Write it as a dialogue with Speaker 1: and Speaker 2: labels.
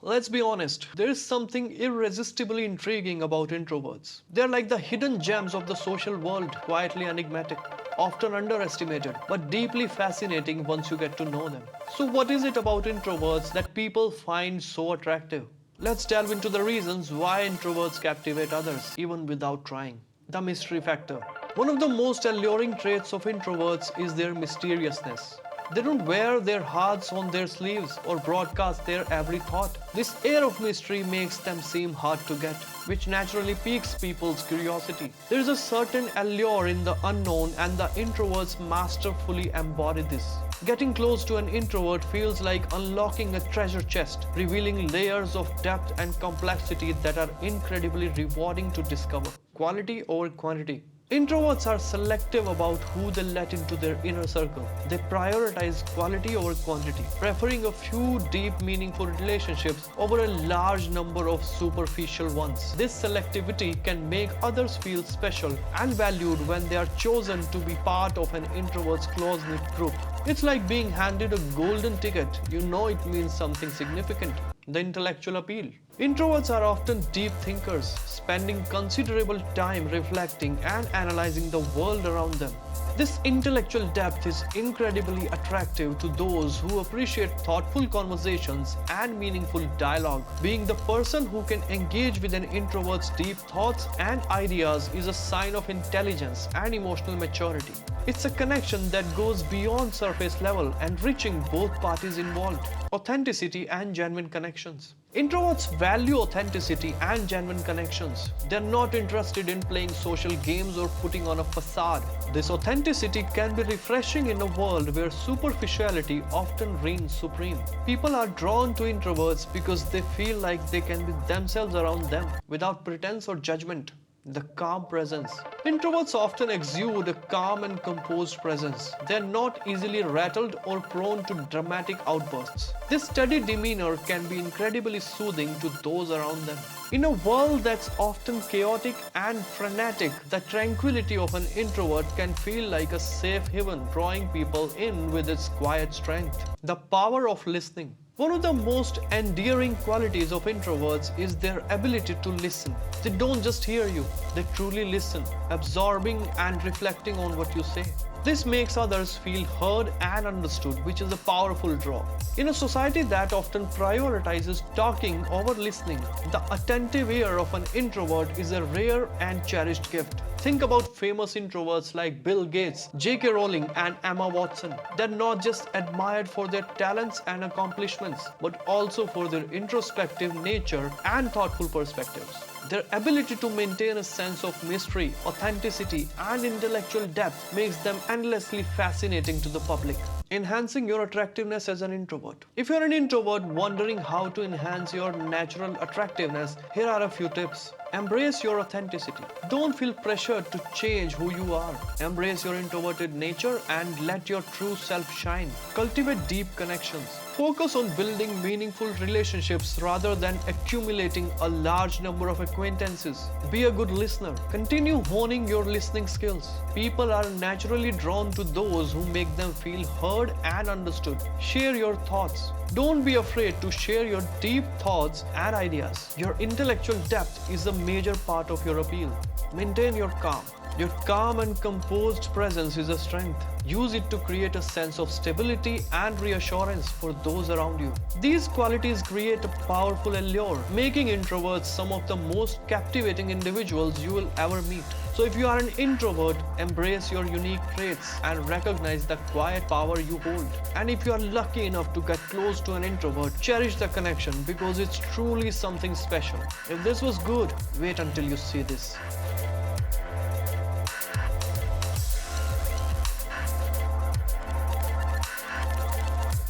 Speaker 1: Let's be honest, there is something irresistibly intriguing about introverts. They're like the hidden gems of the social world, quietly enigmatic, often underestimated, but deeply fascinating once you get to know them. So, what is it about introverts that people find so attractive? Let's delve into the reasons why introverts captivate others, even without trying. The mystery factor. One of the most alluring traits of introverts is their mysteriousness. They don't wear their hearts on their sleeves or broadcast their every thought. This air of mystery makes them seem hard to get, which naturally piques people's curiosity. There is a certain allure in the unknown, and the introverts masterfully embody this. Getting close to an introvert feels like unlocking a treasure chest, revealing layers of depth and complexity that are incredibly rewarding to discover. Quality over quantity. Introverts are selective about who they let into their inner circle. They prioritize quality over quantity, preferring a few deep, meaningful relationships over a large number of superficial ones. This selectivity can make others feel special and valued when they are chosen to be part of an introvert's close-knit group. It's like being handed a golden ticket. You know it means something significant. The intellectual appeal. Introverts are often deep thinkers, spending considerable time reflecting and analyzing the world around them. This intellectual depth is incredibly attractive to those who appreciate thoughtful conversations and meaningful dialogue. Being the person who can engage with an introvert's deep thoughts and ideas is a sign of intelligence and emotional maturity. It's a connection that goes beyond surface level, enriching both parties involved. Authenticity and genuine connections. Introverts value authenticity and genuine connections. They're not interested in playing social games or putting on a facade. This authenticity can be refreshing in a world where superficiality often reigns supreme. People are drawn to introverts because they feel like they can be themselves around them without pretense or judgment. The calm presence. Introverts often exude a calm and composed presence. They're not easily rattled or prone to dramatic outbursts. This steady demeanor can be incredibly soothing to those around them. In a world that's often chaotic and frenetic, the tranquility of an introvert can feel like a safe haven, drawing people in with its quiet strength. The power of listening. One of the most endearing qualities of introverts is their ability to listen. They don't just hear you, they truly listen, absorbing and reflecting on what you say. This makes others feel heard and understood, which is a powerful draw. In a society that often prioritizes talking over listening, the attentive ear of an introvert is a rare and cherished gift. Think about famous introverts like Bill Gates, J.K. Rowling, and Emma Watson. They're not just admired for their talents and accomplishments, but also for their introspective nature and thoughtful perspectives. Their ability to maintain a sense of mystery, authenticity, and intellectual depth makes them endlessly fascinating to the public. Enhancing your attractiveness as an introvert. If you're an introvert wondering how to enhance your natural attractiveness, here are a few tips. Embrace your authenticity. Don't feel pressured to change who you are. Embrace your introverted nature and let your true self shine. Cultivate deep connections. Focus on building meaningful relationships rather than accumulating a large number of acquaintances. Be a good listener. Continue honing your listening skills. People are naturally drawn to those who make them feel heard and understood. Share your thoughts. Don't be afraid to share your deep thoughts and ideas. Your intellectual depth is a major part of your appeal. Maintain your calm. Your calm and composed presence is a strength. Use it to create a sense of stability and reassurance for those around you. These qualities create a powerful allure, making introverts some of the most captivating individuals you will ever meet. So if you are an introvert, embrace your unique traits and recognize the quiet power you hold. And if you are lucky enough to get close to an introvert, cherish the connection because it's truly something special. If this was good, wait until you see this.